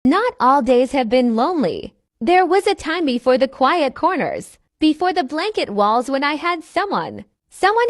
Not all days have been lonely. There was a time before the quiet corners, before the blanket walls when I had someone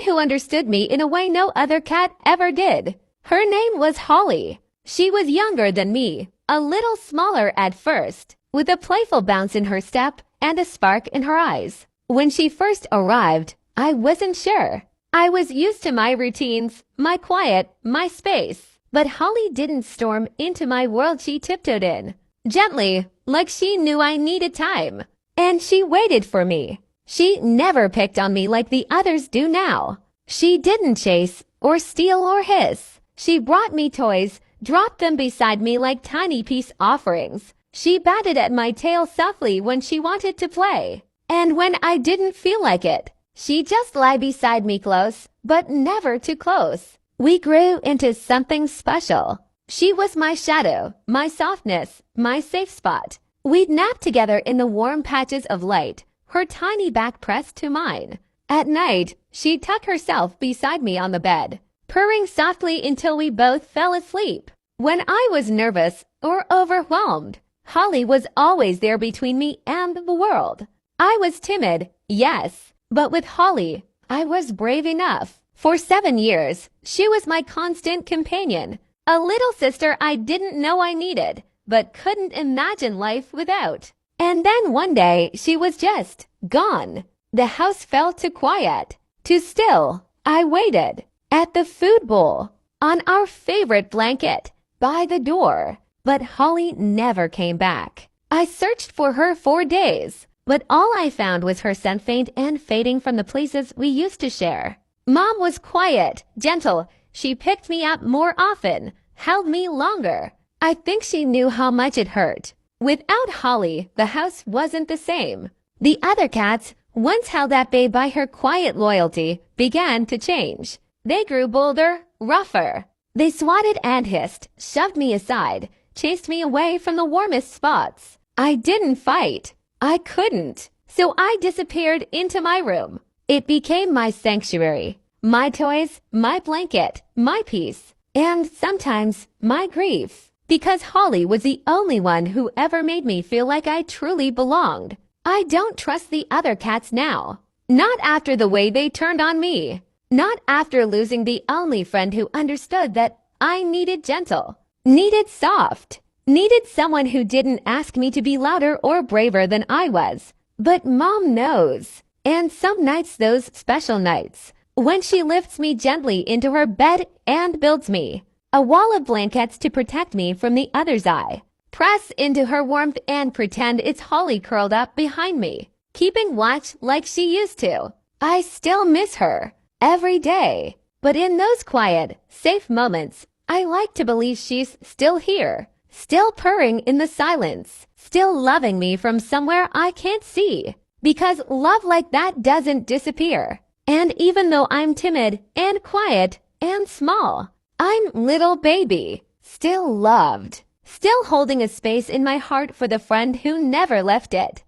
who understood me in a way no other cat ever did. Her name was Holly. She was younger than me, a little smaller at first, with a playful bounce in her step and a spark in her eyes. When she first arrived, I wasn't sure. I was used to my routines, my quiet, my space. But Holly didn't storm into my world. She tiptoed in, gently, like she knew I needed time. And she waited for me. She never picked on me like the others do now. She didn't chase or steal or hiss. She brought me toys, dropped them beside me like tiny peace offerings. She batted at my tail softly when she wanted to play. And when I didn't feel like it, she just lay beside me close, but never too close. We grew into something special. She was my shadow, my softness, my safe spot. We'd nap together in the warm patches of light, her tiny back pressed to mine. At night, she'd tuck herself beside me on the bed, purring softly until we both fell asleep. When I was nervous or overwhelmed, Holly was always there between me and the world. I was timid, yes, but with Holly, I was brave enough. For 7 years, she was my constant companion, a little sister I didn't know I needed, but couldn't imagine life without. And then one day, she was just gone. The house fell to quiet, to still. I waited at the food bowl, on our favorite blanket, by the door. But Holly never came back. I searched for her for days, but all I found was her scent faint and fading from the places we used to share. Mom was quiet, gentle. She picked me up more often, held me longer. I think she knew how much it hurt. Without Holly, the house wasn't the same. The other cats, once held at bay by her quiet loyalty, began to change. They grew bolder, rougher. They swatted and hissed, shoved me aside, chased me away from the warmest spots. I didn't fight. I couldn't. So I disappeared into my room. It became my sanctuary, my toys, my blanket, my peace, and sometimes my grief. Because Holly was the only one who ever made me feel like I truly belonged. I don't trust the other cats now. Not after the way they turned on me. Not after losing the only friend who understood that I needed gentle, needed soft, needed someone who didn't ask me to be louder or braver than I was. But Mom knows. And some nights, those special nights, when she lifts me gently into her bed and builds me a wall of blankets to protect me from the other's eye, press into her warmth and pretend it's Holly curled up behind me, keeping watch like she used to. I still miss her every day. But in those quiet, safe moments, I like to believe she's still here, still purring in the silence, still loving me from somewhere I can't see. Because love like that doesn't disappear. And even though I'm timid and quiet and small, I'm little baby, still loved, still holding a space in my heart for the friend who never left it.